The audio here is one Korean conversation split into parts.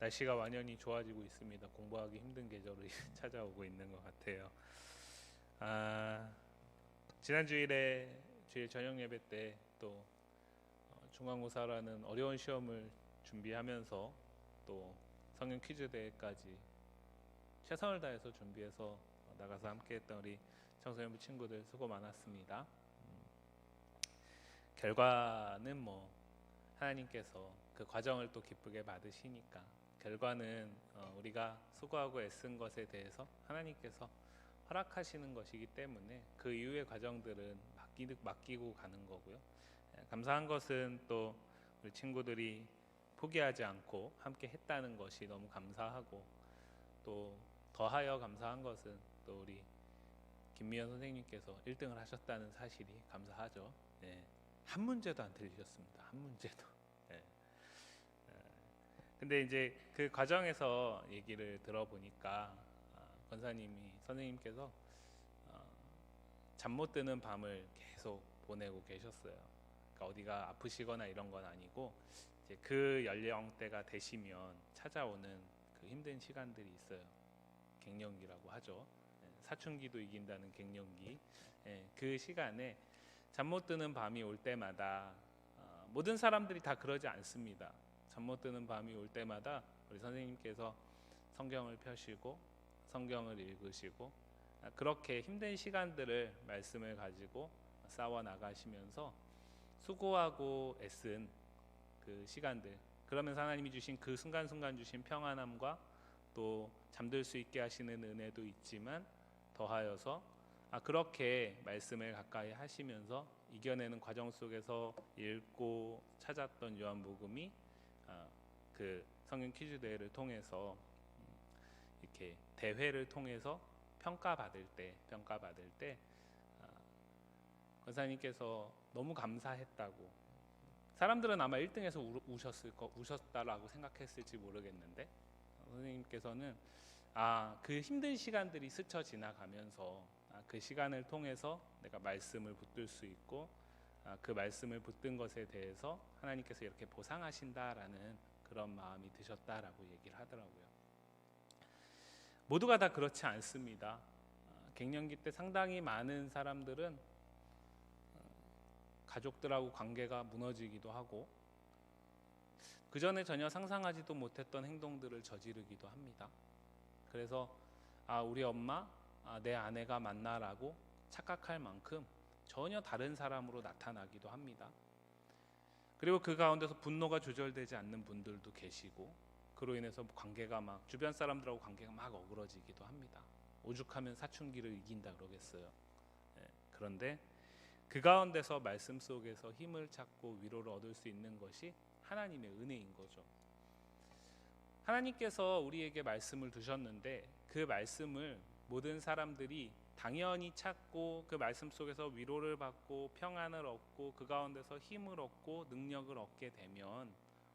날씨가 완연히 좋아지고 있습니다. 공부하기 힘든 계절이 찾아오고 있는 것 같아요. 지난 주일에 주일 저녁 예배 때 또 중간고사라는 어려운 시험을 준비하면서 또 성경 퀴즈 대회까지 최선을 다해서 준비해서 나가서 함께했던 우리 청소년부 친구들 수고 많았습니다. 결과는 하나님께서 그 과정을 또 기쁘게 받으시니까 결과는 우리가 수고하고 애쓴 것에 대해서 하나님께서 허락하시는 것이기 때문에 그 이후의 과정들은 맡기고 가는 거고요. 감사한 것은 또 우리 친구들이 포기하지 않고 함께 했다는 것이 너무 감사하고, 또 더하여 감사한 것은 또 우리 김미연 선생님께서 1등을 하셨다는 사실이 감사하죠. 한 문제도 안 틀리셨습니다. 한 문제도. 근데 이제 그 과정에서 얘기를 들어보니까 선생님께서 잠 못 드는 밤을 계속 보내고 계셨어요. 그러니까 어디가 아프시거나 이런 건 아니고 이제 그 연령대가 되시면 찾아오는 그 힘든 시간들이 있어요. 갱년기라고 하죠. 사춘기도 이긴다는 갱년기. 그 시간에 잠 못 드는 밤이 올 때마다 모든 사람들이 다 그러지 않습니다. 잠 못 드는 밤이 올 때마다 우리 선생님께서 성경을 펴시고 성경을 읽으시고 그렇게 힘든 시간들을 말씀을 가지고 싸워 나가시면서 수고하고 애쓴 그 시간들, 그러면서 하나님이 주신 그 순간순간 주신 평안함과 또 잠들 수 있게 하시는 은혜도 있지만 더하여서 그렇게 말씀을 가까이 하시면서 이겨내는 과정 속에서 읽고 찾았던 요한복음이 그 성경 퀴즈 대회를 통해서 이렇게 대회를 통해서 평가받을 때 권사님께서 너무 감사했다고, 사람들은 아마 1등에서 우셨다라고 생각했을지 모르겠는데 선생님께서는 그 힘든 시간들이 스쳐 지나가면서 그 시간을 통해서 내가 말씀을 붙들 수 있고 그 말씀을 붙든 것에 대해서 하나님께서 이렇게 보상하신다라는 그런 마음이 드셨다라고 얘기를 하더라고요. 모두가 다 그렇지 않습니다. 갱년기 때 상당히 많은 사람들은 가족들하고 관계가 무너지기도 하고 그 전에 전혀 상상하지도 못했던 행동들을 저지르기도 합니다. 그래서 우리 엄마, 내 아내가 맞나라고 착각할 만큼 전혀 다른 사람으로 나타나기도 합니다. 그리고 그 가운데서 분노가 조절되지 않는 분들도 계시고 그로 인해서 주변 사람들하고 관계가 막 어그러지기도 합니다. 오죽하면 사춘기를 이긴다 그러겠어요. 그런데 그 가운데서 말씀 속에서 힘을 찾고 위로를 얻을 수 있는 것이 하나님의 은혜인 거죠. 하나님께서 우리에게 말씀을 두셨는데 그 말씀을 모든 사람들이 당연히 찾고 그 말씀 속에서 위로를 받고 평안을 얻고 그 가운데서 힘을 얻고 능력을 얻게 되면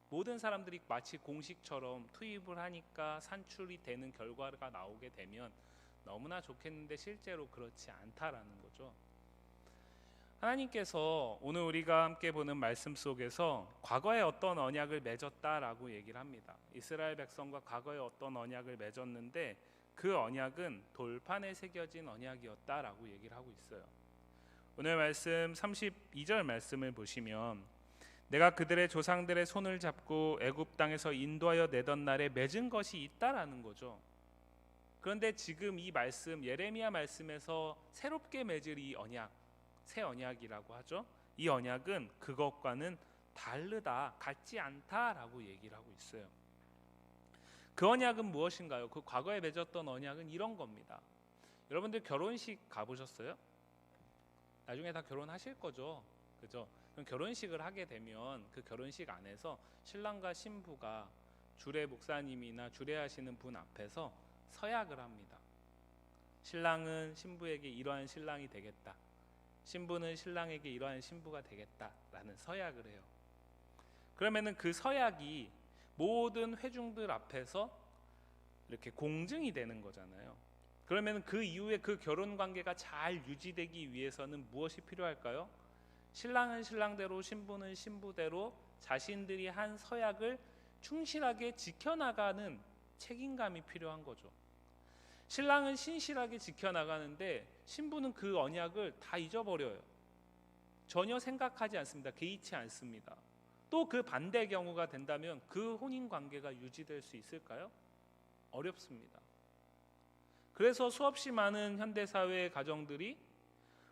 모든 사람들이 마치 공식처럼 투입을 하니까 산출이 되는 결과가 나오게 되면 너무나 좋겠는데 실제로 그렇지 않다라는 거죠. 하나님께서 오늘 우리가 함께 보는 말씀 속에서 과거에 어떤 언약을 맺었다라고 얘기를 합니다. 이스라엘 백성과 과거에 어떤 언약을 맺었는데 그 언약은 돌판에 새겨진 언약이었다라고 얘기를 하고 있어요. 오늘 말씀 32절 말씀을 보시면 내가 그들의 조상들의 손을 잡고 애굽 땅에서 인도하여 내던 날에 맺은 것이 있다라는 거죠. 그런데 지금 이 말씀 예레미야 말씀에서 새롭게 맺을 이 언약, 새 언약이라고 하죠. 이 언약은 그것과는 다르다, 같지 않다라고 얘기를 하고 있어요. 그 언약은 무엇인가요? 그 과거에 맺었던 언약은 이런 겁니다. 여러분들 결혼식 가보셨어요? 나중에 다 결혼하실 거죠, 그죠? 그럼 결혼식을 하게 되면 그 결혼식 안에서 신랑과 신부가 주례 목사님이나 주례하시는 분 앞에서 서약을 합니다. 신랑은 신부에게 이러한 신랑이 되겠다, 신부는 신랑에게 이러한 신부가 되겠다라는 서약을 해요. 그러면은 그 서약이 모든 회중들 앞에서 이렇게 공증이 되는 거잖아요. 그러면 그 이후에 그 결혼 관계가 잘 유지되기 위해서는 무엇이 필요할까요? 신랑은 신랑대로 신부는 신부대로 자신들이 한 서약을 충실하게 지켜나가는 책임감이 필요한 거죠. 신랑은 신실하게 지켜나가는데 신부는 그 언약을 다 잊어버려요. 전혀 생각하지 않습니다. 개의치 않습니다. 또 그 반대 경우가 된다면 그 혼인 관계가 유지될 수 있을까요? 어렵습니다. 그래서 수없이 많은 현대사회의 가정들이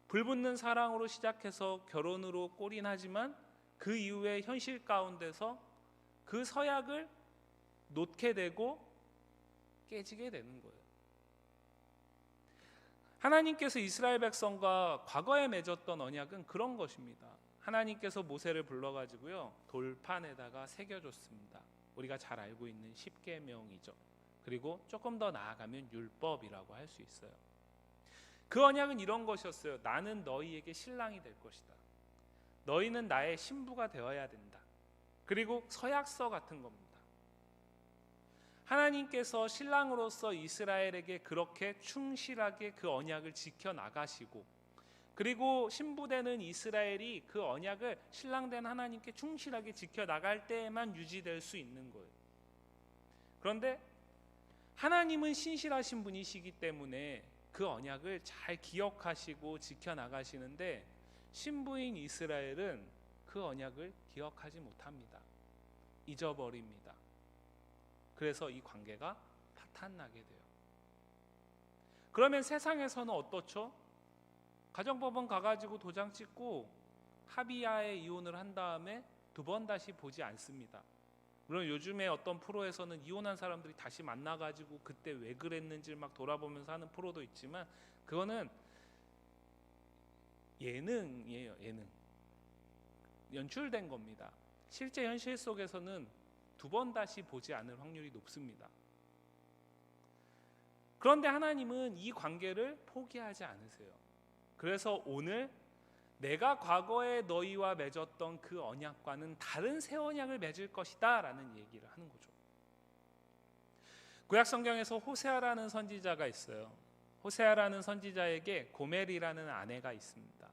불붙는 사랑으로 시작해서 결혼으로 골인하지만 그 이후에 현실 가운데서 그 서약을 놓게 되고 깨지게 되는 거예요. 하나님께서 이스라엘 백성과 과거에 맺었던 언약은 그런 것입니다. 하나님께서 모세를 불러가지고요 돌판에다가 새겨줬습니다. 우리가 잘 알고 있는 십계명이죠. 그리고 조금 더 나아가면 율법이라고 할 수 있어요. 그 언약은 이런 것이었어요. 나는 너희에게 신랑이 될 것이다. 너희는 나의 신부가 되어야 된다. 그리고 서약서 같은 겁니다. 하나님께서 신랑으로서 이스라엘에게 그렇게 충실하게 그 언약을 지켜나가시고, 그리고 신부되는 이스라엘이 그 언약을 신랑된 하나님께 충실하게 지켜나갈 때에만 유지될 수 있는 거예요. 그런데 하나님은 신실하신 분이시기 때문에 그 언약을 잘 기억하시고 지켜나가시는데, 신부인 이스라엘은 그 언약을 기억하지 못합니다. 잊어버립니다. 그래서 이 관계가 파탄나게 돼요. 그러면 세상에서는 어떻죠? 가정법원 가가지고 도장 찍고 합의하에 이혼을 한 다음에 두 번 다시 보지 않습니다. 물론 요즘에 어떤 프로에서는 이혼한 사람들이 다시 만나가지고 그때 왜 그랬는지를 막 돌아보면서 하는 프로도 있지만, 그거는 예능이에요. 예능. 연출된 겁니다. 실제 현실 속에서는 두 번 다시 보지 않을 확률이 높습니다. 그런데 하나님은 이 관계를 포기하지 않으세요. 그래서 오늘 내가 과거에 너희와 맺었던 그 언약과는 다른 새 언약을 맺을 것이다 라는 얘기를 하는 거죠. 구약 성경에서 호세아라는 선지자가 있어요. 호세아라는 선지자에게 고멜이라는 아내가 있습니다.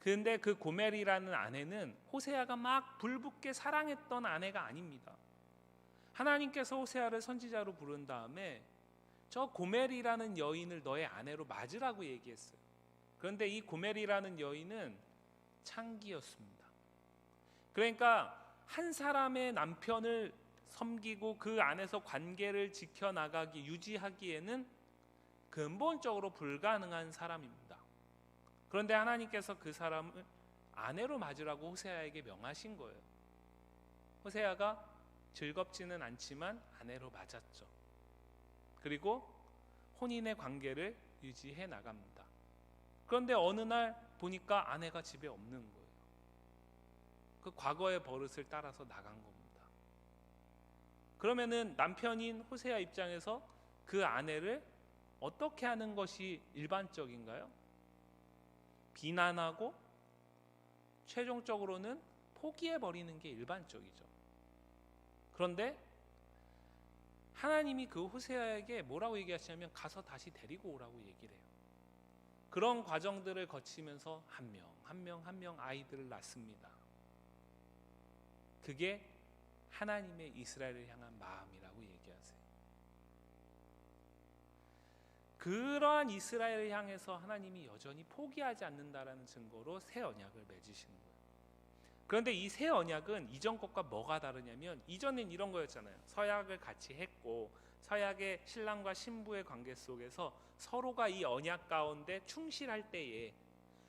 그런데 그 고멜이라는 아내는 호세아가 막 불붙게 사랑했던 아내가 아닙니다. 하나님께서 호세아를 선지자로 부른 다음에 저 고멜이라는 여인을 너의 아내로 맞으라고 얘기했어요. 그런데 이 고멜이라는 여인은 창기였습니다. 그러니까 한 사람의 남편을 섬기고 그 안에서 관계를 지켜나가기, 유지하기에는 근본적으로 불가능한 사람입니다. 그런데 하나님께서 그 사람을 아내로 맞으라고 호세아에게 명하신 거예요. 호세아가 즐겁지는 않지만 아내로 맞았죠. 그리고 혼인의 관계를 유지해 나갑니다. 그런데 어느 날 보니까 아내가 집에 없는 거예요. 그 과거의 버릇을 따라서 나간 겁니다. 그러면은 남편인 호세아 입장에서 그 아내를 어떻게 하는 것이 일반적인가요? 비난하고 최종적으로는 포기해버리는 게 일반적이죠. 그런데 하나님이 그 호세아에게 뭐라고 얘기하시냐면 가서 다시 데리고 오라고 얘기를 해요. 그런 과정들을 거치면서 한 명 아이들을 낳습니다. 그게 하나님의 이스라엘을 향한 마음이라고 얘기하세요. 그러한 이스라엘을 향해서 하나님이 여전히 포기하지 않는다라는 증거로 새 언약을 맺으시는 거예요. 그런데 이 새 언약은 이전 것과 뭐가 다르냐면, 이전엔 이런 거였잖아요. 서약을 같이 했고 서약의 신랑과 신부의 관계 속에서 서로가 이 언약 가운데 충실할 때에,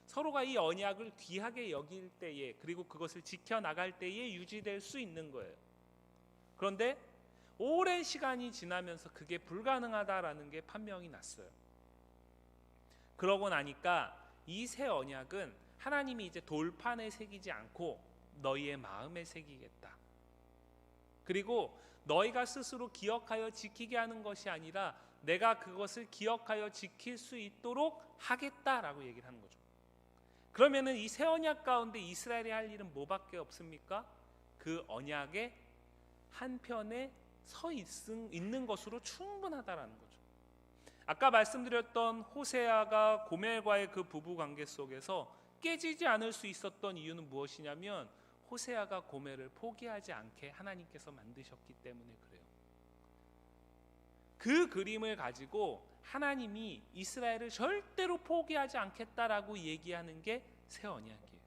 서로가 이 언약을 귀하게 여길 때에, 그리고 그것을 지켜나갈 때에 유지될 수 있는 거예요. 그런데 오랜 시간이 지나면서 그게 불가능하다라는 게 판명이 났어요. 그러고 나니까 이 새 언약은 하나님이 이제 돌판에 새기지 않고 너희의 마음에 새기겠다. 그리고 너희가 스스로 기억하여 지키게 하는 것이 아니라 내가 그것을 기억하여 지킬 수 있도록 하겠다라고 얘기를 하는 거죠. 그러면은 이 새 언약 가운데 이스라엘이 할 일은 뭐밖에 없습니까? 그 언약의 한편에 서 있는 것으로 충분하다라는 거죠. 아까 말씀드렸던 호세아가 고멜과의 그 부부 관계 속에서 깨지지 않을 수 있었던 이유는 무엇이냐면, 호세아가 고멜을 포기하지 않게 하나님께서 만드셨기 때문에 그래요. 그 그림을 가지고 하나님이 이스라엘을 절대로 포기하지 않겠다라고 얘기하는 게 새 언약이에요.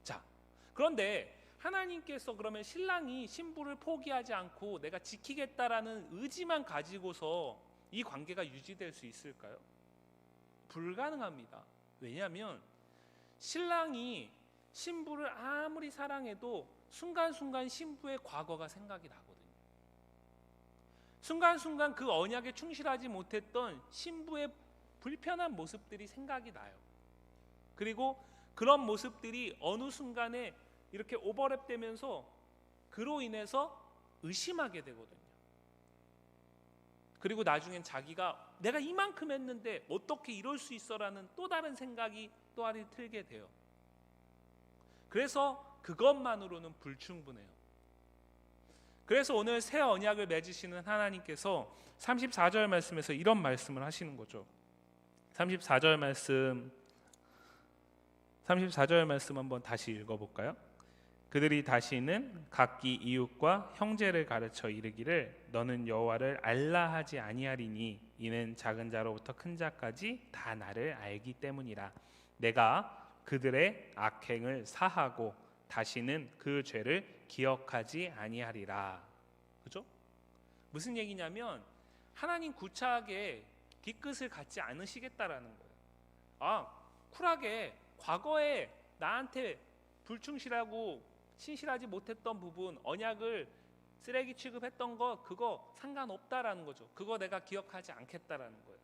자, 그런데 하나님께서 그러면 신랑이 신부를 포기하지 않고 내가 지키겠다라는 의지만 가지고서 이 관계가 유지될 수 있을까요? 불가능합니다. 왜냐하면 신랑이 신부를 아무리 사랑해도 순간순간 신부의 과거가 생각이 나거든요. 순간순간 그 언약에 충실하지 못했던 신부의 불편한 모습들이 생각이 나요. 그리고 그런 모습들이 어느 순간에 이렇게 오버랩되면서 그로 인해서 의심하게 되거든요. 그리고 나중엔 자기가 내가 이만큼 했는데 어떻게 이럴 수 있어라는 또 다른 생각이 또다시 들게 돼요. 그래서 그것만으로는 불충분해요. 그래서 오늘 새 언약을 맺으시는 하나님께서 34절 말씀에서 이런 말씀을 하시는 거죠. 34절 말씀 한번 다시 읽어볼까요? 그들이 다시는 각기 이웃과 형제를 가르쳐 이르기를 너는 여호와를 알라 하지 아니하리니 이는 작은 자로부터 큰 자까지 다 나를 알기 때문이라. 내가 그들의 악행을 사하고 다시는 그 죄를 기억하지 아니하리라. 그죠? 무슨 얘기냐면 하나님 구차하게 뒤끝을 갖지 않으시겠다라는 거예요. 쿨하게 과거에 나한테 불충실하고 신실하지 못했던 부분, 언약을 쓰레기 취급했던 거 그거 상관없다라는 거죠. 그거 내가 기억하지 않겠다라는 거예요.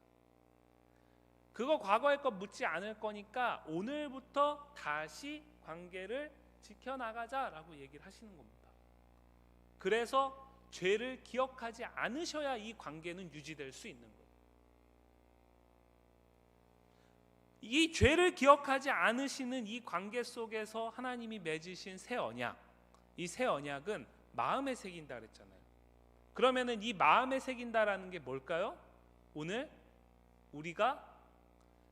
그거 과거의 것 묻지 않을 거니까 오늘부터 다시 관계를 지켜나가자라고 얘기를 하시는 겁니다. 그래서 죄를 기억하지 않으셔야 이 관계는 유지될 수 있는 거예요. 이 죄를 기억하지 않으시는 이 관계 속에서 하나님이 맺으신 새 언약, 이 새 언약은 마음에 새긴다 그랬잖아요. 그러면은 이 마음에 새긴다라는 게 뭘까요? 오늘 우리가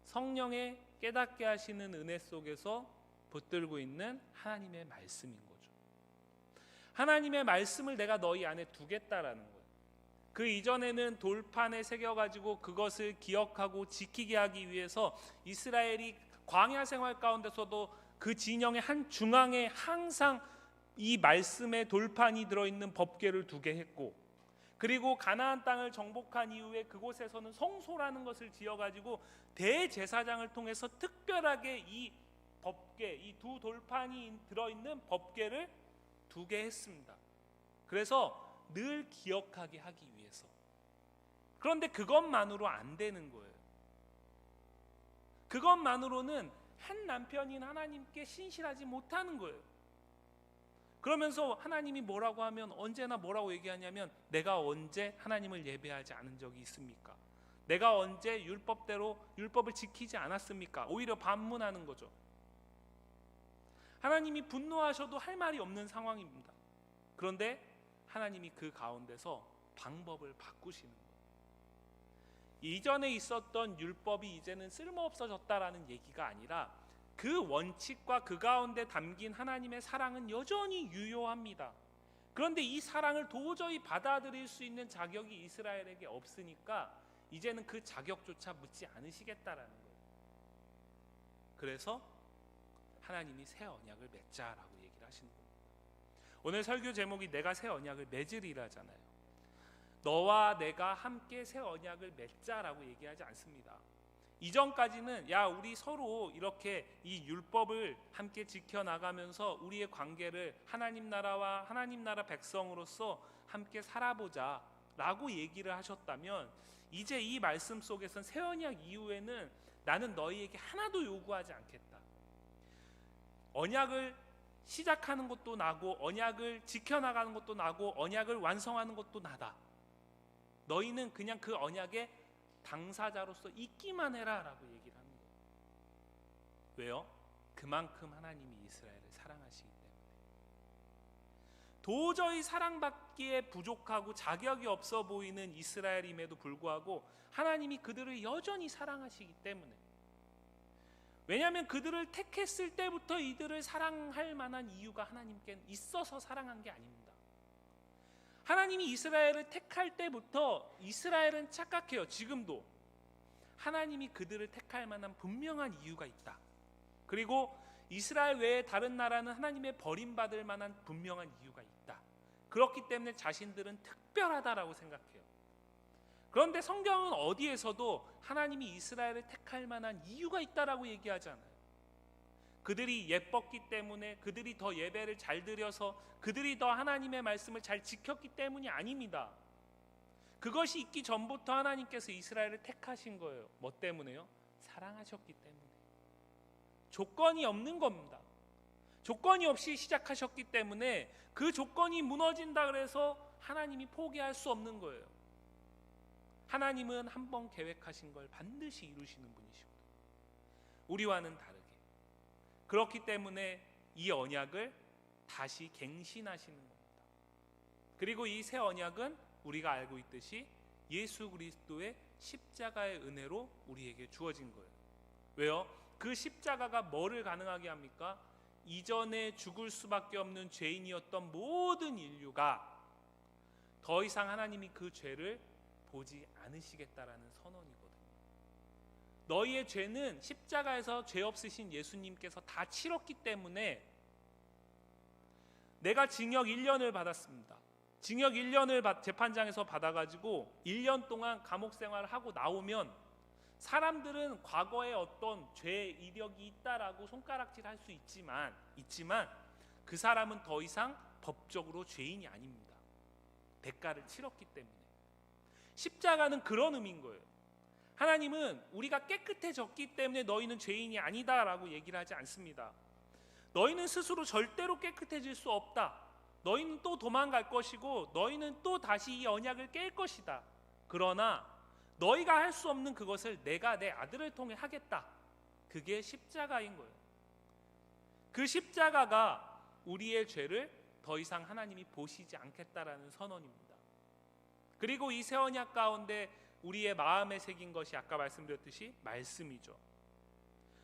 성령의 깨닫게 하시는 은혜 속에서 붙들고 있는 하나님의 말씀인 거죠. 하나님의 말씀을 내가 너희 안에 두겠다라는 거예요. 그 이전에는 돌판에 새겨가지고 그것을 기억하고 지키게 하기 위해서 이스라엘이 광야 생활 가운데서도 그 진영의 한 중앙에 항상 이 말씀의 돌판이 들어있는 법궤를 두게 했고, 그리고 가나안 땅을 정복한 이후에 그곳에서는 성소라는 것을 지어가지고 대제사장을 통해서 특별하게 이 법궤, 이 두 돌판이 들어있는 법궤를 두게 했습니다. 그래서 늘 기억하게 하기 위해서. 그런데 그것만으로 안 되는 거예요. 그것만으로는 한 남편인 하나님께 신실하지 못하는 거예요. 그러면서 하나님이 뭐라고 하면 언제나 뭐라고 얘기하냐면 내가 언제 하나님을 예배하지 않은 적이 있습니까? 내가 언제 율법대로 율법을 지키지 않았습니까? 오히려 반문하는 거죠. 하나님이 분노하셔도 할 말이 없는 상황입니다. 그런데 하나님이 그 가운데서 방법을 바꾸시는 거예요. 이전에 있었던 율법이 이제는 쓸모없어졌다라는 얘기가 아니라 그 원칙과 그 가운데 담긴 하나님의 사랑은 여전히 유효합니다. 그런데 이 사랑을 도저히 받아들일 수 있는 자격이 이스라엘에게 없으니까 이제는 그 자격조차 묻지 않으시겠다라는 거예요. 그래서 하나님이 새 언약을 맺자라고 얘기를 하시는 겁니다. 오늘 설교 제목이 내가 새 언약을 맺으리라잖아요. 너와 내가 함께 새 언약을 맺자라고 얘기하지 않습니다. 이전까지는 야 우리 서로 이렇게 이 율법을 함께 지켜나가면서 우리의 관계를 하나님 나라와 하나님 나라 백성으로서 함께 살아보자 라고 얘기를 하셨다면, 이제 이 말씀 속에선 새 언약 이후에는 나는 너희에게 하나도 요구하지 않겠다. 언약을 시작하는 것도 나고 언약을 지켜나가는 것도 나고 언약을 완성하는 것도 나다. 너희는 그냥 그 언약의 당사자로서 있기만 해라 라고 얘기를 합니다. 왜요? 그만큼 하나님이 이스라엘을 사랑하시기 때문에. 도저히 사랑받기에 부족하고 자격이 없어 보이는 이스라엘임에도 불구하고 하나님이 그들을 여전히 사랑하시기 때문에, 왜냐하면 그들을 택했을 때부터 이들을 사랑할 만한 이유가 하나님께 있어서 사랑한 게 아닙니다. 하나님이 이스라엘을 택할 때부터 이스라엘은 착각해요. 지금도 하나님이 그들을 택할 만한 분명한 이유가 있다. 그리고 이스라엘 외에 다른 나라는 하나님의 버림받을 만한 분명한 이유가 있다. 그렇기 때문에 자신들은 특별하다라고 생각해요. 그런데 성경은 어디에서도 하나님이 이스라엘을 택할 만한 이유가 있다라고 얘기하지 않아요. 그들이 예뻤기 때문에, 그들이 더 예배를 잘 드려서, 그들이 더 하나님의 말씀을 잘 지켰기 때문이 아닙니다. 그것이 있기 전부터 하나님께서 이스라엘을 택하신 거예요. 뭐 때문에요? 사랑하셨기 때문에. 조건이 없는 겁니다. 조건이 없이 시작하셨기 때문에 그 조건이 무너진다 그래서 하나님이 포기할 수 없는 거예요. 하나님은 한 번 계획하신 걸 반드시 이루시는 분이시거든요. 우리와는 다르게. 그렇기 때문에 이 언약을 다시 갱신하시는 겁니다. 그리고 이 새 언약은 우리가 알고 있듯이 예수 그리스도의 십자가의 은혜로 우리에게 주어진 거예요. 왜요? 그 십자가가 뭐를 가능하게 합니까? 이전에 죽을 수밖에 없는 죄인이었던 모든 인류가 더 이상 하나님이 그 죄를 보지 않으시겠다라는 선언이거든요. 너희의 죄는 십자가에서 죄 없으신 예수님께서 다 치렀기 때문에 내가 징역 1년을 받았습니다. 징역 1년을 재판장에서 받아가지고 1년 동안 감옥 생활을 하고 나오면 사람들은 과거에 어떤 죄 이력이 있다라고 손가락질할 수 있지만 그 사람은 더 이상 법적으로 죄인이 아닙니다. 대가를 치렀기 때문에. 십자가는 그런 의미인 거예요. 하나님은 우리가 깨끗해졌기 때문에 너희는 죄인이 아니다라고 얘기를 하지 않습니다. 너희는 스스로 절대로 깨끗해질 수 없다. 너희는 또 도망갈 것이고 너희는 또 다시 이 언약을 깰 것이다. 그러나 너희가 할 수 없는 그것을 내가 내 아들을 통해 하겠다. 그게 십자가인 거예요. 그 십자가가 우리의 죄를 더 이상 하나님이 보시지 않겠다라는 선언입니다. 그리고 이 새 언약 가운데 우리의 마음에 새긴 것이 아까 말씀드렸듯이 말씀이죠.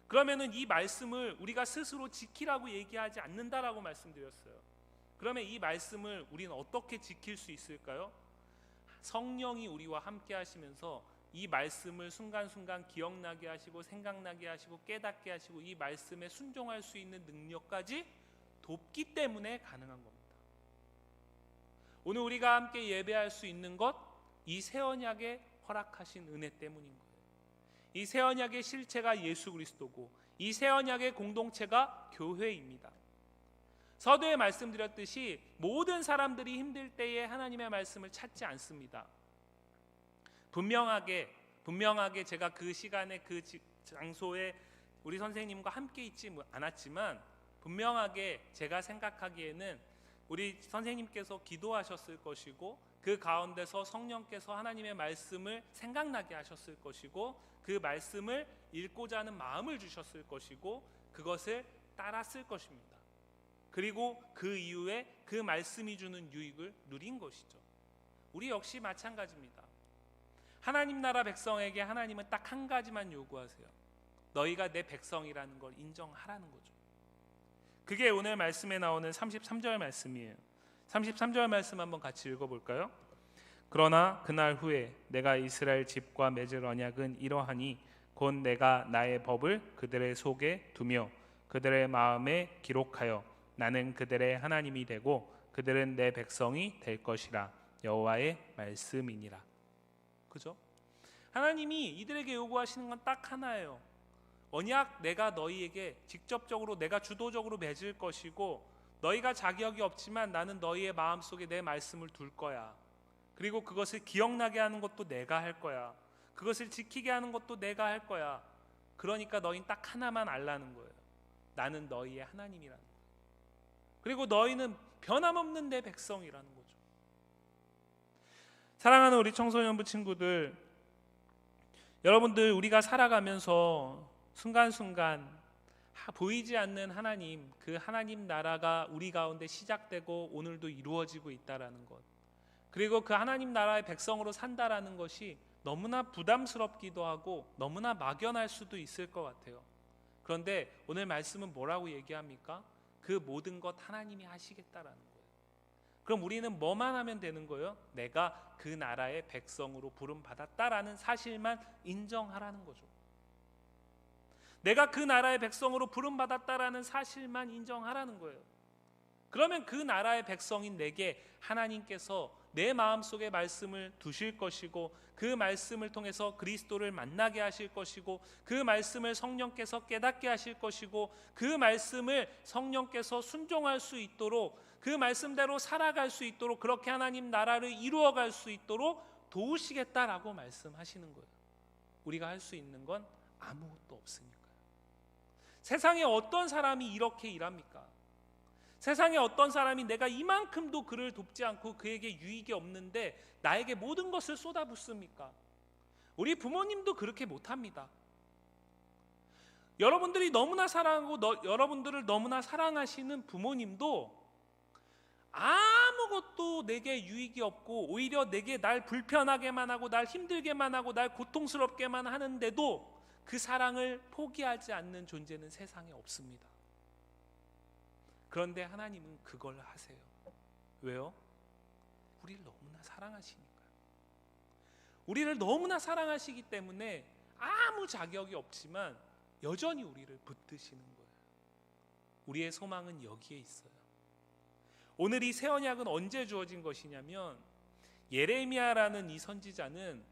그러면은 이 말씀을 우리가 스스로 지키라고 얘기하지 않는다라고 말씀드렸어요. 그러면 이 말씀을 우리는 어떻게 지킬 수 있을까요? 성령이 우리와 함께 하시면서 이 말씀을 순간순간 기억나게 하시고 생각나게 하시고 깨닫게 하시고 이 말씀에 순종할 수 있는 능력까지 돕기 때문에 가능한 겁니다. 오늘 우리가 함께 예배할 수 있는 것, 이 새 언약에 허락하신 은혜 때문인 거예요. 이 새 언약의 실체가 예수 그리스도고 이 새 언약의 공동체가 교회입니다. 서두에 말씀드렸듯이 모든 사람들이 힘들 때에 하나님의 말씀을 찾지 않습니다. 분명하게 제가 그 시간에 그 장소에 우리 선생님과 함께 있지 않았지만 분명하게 제가 생각하기에는 우리 선생님께서 기도하셨을 것이고 그 가운데서 성령께서 하나님의 말씀을 생각나게 하셨을 것이고 그 말씀을 읽고자 하는 마음을 주셨을 것이고 그것을 따랐을 것입니다. 그리고 그 이후에 그 말씀이 주는 유익을 누린 것이죠. 우리 역시 마찬가지입니다. 하나님 나라 백성에게 하나님은 딱 한 가지만 요구하세요. 너희가 내 백성이라는 걸 인정하라는 거죠. 그게 오늘 말씀에 나오는 33절 말씀이에요. 33절 말씀 한번 같이 읽어볼까요? 그러나 그날 후에 내가 이스라엘 집과 맺을 언약은 이러하니 곧 내가 나의 법을 그들의 속에 두며 그들의 마음에 기록하여 나는 그들의 하나님이 되고 그들은 내 백성이 될 것이라. 여호와의 말씀이니라. 그죠? 하나님이 이들에게 요구하시는 건 딱 하나예요. 언약 내가 너희에게 직접적으로 내가 주도적으로 맺을 것이고 너희가 자격이 없지만 나는 너희의 마음속에 내 말씀을 둘 거야. 그리고 그것을 기억나게 하는 것도 내가 할 거야. 그것을 지키게 하는 것도 내가 할 거야. 그러니까 너희는 딱 하나만 알라는 거예요. 나는 너희의 하나님이라는 거예요. 그리고 너희는 변함없는 내 백성이라는 거죠. 사랑하는 우리 청소년부 친구들, 여러분들 우리가 살아가면서 순간순간 보이지 않는 하나님, 그 하나님 나라가 우리 가운데 시작되고 오늘도 이루어지고 있다라는 것, 그리고 그 하나님 나라의 백성으로 산다라는 것이 너무나 부담스럽기도 하고 너무나 막연할 수도 있을 것 같아요. 그런데 오늘 말씀은 뭐라고 얘기합니까? 그 모든 것 하나님이 하시겠다라는 거예요. 그럼 우리는 뭐만 하면 되는 거예요? 내가 그 나라의 백성으로 부름받았다라는 사실만 인정하라는 거죠. 내가 그 나라의 백성으로 부름받았다라는 사실만 인정하라는 거예요. 그러면 그 나라의 백성인 내게 하나님께서 내 마음속에 말씀을 두실 것이고, 그 말씀을 통해서 그리스도를 만나게 하실 것이고, 그 말씀을 성령께서 깨닫게 하실 것이고, 그 말씀을 성령께서 순종할 수 있도록, 그 말씀대로 살아갈 수 있도록, 그렇게 하나님 나라를 이루어갈 수 있도록 도우시겠다라고 말씀하시는 거예요. 우리가 할 수 있는 건 아무것도 없으니까요. 세상에 어떤 사람이 이렇게 일합니까? 세상에 어떤 사람이 내가 이만큼도 그를 돕지 않고 그에게 유익이 없는데 나에게 모든 것을 쏟아붓습니까? 우리 부모님도 그렇게 못합니다. 여러분들이 너무나 사랑하고 여러분들을 너무나 사랑하시는 부모님도 아무것도 내게 유익이 없고 오히려 내게 날 불편하게만 하고 날 힘들게만 하고 날 고통스럽게만 하는데도 그 사랑을 포기하지 않는 존재는 세상에 없습니다. 그런데 하나님은 그걸 하세요. 왜요? 우리를 너무나 사랑하시니까요. 우리를 너무나 사랑하시기 때문에 아무 자격이 없지만 여전히 우리를 붙드시는 거예요. 우리의 소망은 여기에 있어요. 오늘 이 새 언약은 언제 주어진 것이냐면, 예레미야라는 이 선지자는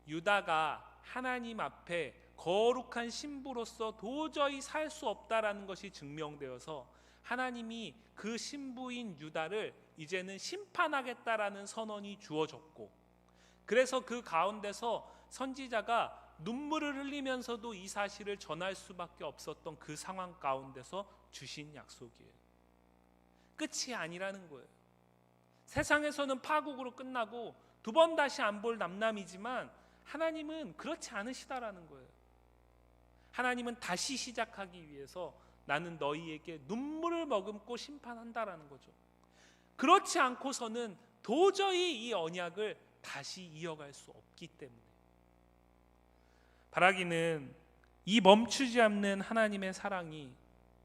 유다가 하나님 앞에 거룩한 신부로서 도저히 살 수 없다라는 것이 증명되어서 하나님이 그 신부인 유다를 이제는 심판하겠다라는 선언이 주어졌고, 그래서 그 가운데서 선지자가 눈물을 흘리면서도 이 사실을 전할 수밖에 없었던 그 상황 가운데서 주신 약속이에요. 끝이 아니라는 거예요. 세상에서는 파국으로 끝나고 두 번 다시 안 볼 남남이지만 하나님은 그렇지 않으시다라는 거예요. 하나님은 다시 시작하기 위해서 나는 너희에게 눈물을 머금고 심판한다라는 거죠. 그렇지 않고서는 도저히 이 언약을 다시 이어갈 수 없기 때문에, 바라기는 이 멈추지 않는 하나님의 사랑이,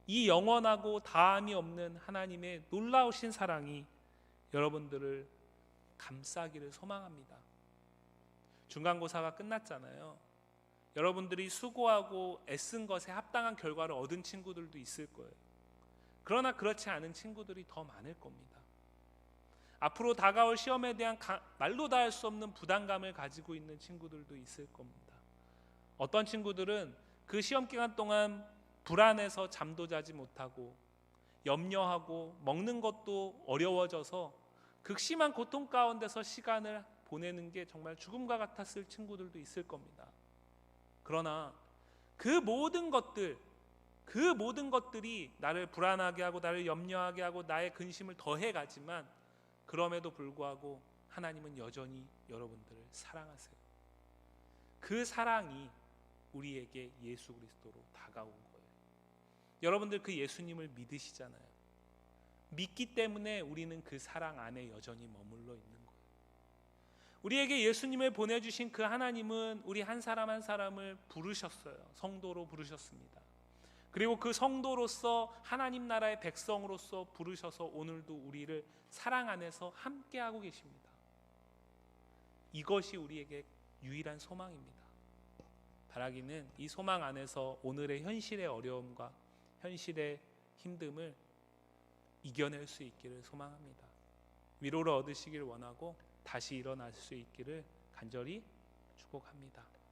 이 영원하고 다함이 없는 하나님의 놀라우신 사랑이 여러분들을 감싸기를 소망합니다. 중간고사가 끝났잖아요. 여러분들이 수고하고 애쓴 것에 합당한 결과를 얻은 친구들도 있을 거예요. 그러나 그렇지 않은 친구들이 더 많을 겁니다. 앞으로 다가올 시험에 대한 말로 다 할 수 없는 부담감을 가지고 있는 친구들도 있을 겁니다. 어떤 친구들은 그 시험 기간 동안 불안해서 잠도 자지 못하고 염려하고 먹는 것도 어려워져서 극심한 고통 가운데서 시간을 보내는 게 정말 죽음과 같았을 친구들도 있을 겁니다. 그러나 그 모든 것들이 나를 불안하게 하고 나를 염려하게 하고 나의 근심을 더해 가지만, 그럼에도 불구하고 하나님은 여전히 여러분들을 사랑하세요. 그 사랑이 우리에게 예수 그리스도로 다가온 거예요. 여러분들 그 예수님을 믿으시잖아요. 믿기 때문에 우리는 그 사랑 안에 여전히 머물러 있는 거예요. 우리에게 예수님을 보내주신 그 하나님은 우리 한 사람 한 사람을 부르셨어요. 성도로 부르셨습니다. 그리고 그 성도로서 하나님 나라의 백성으로서 부르셔서 오늘도 우리를 사랑 안에서 함께하고 계십니다. 이것이 우리에게 유일한 소망입니다. 바라기는 이 소망 안에서 오늘의 현실의 어려움과 현실의 힘듦을 이겨낼 수 있기를 소망합니다. 위로를 얻으시길 원하고 다시 일어날 수 있기를 간절히 축복합니다.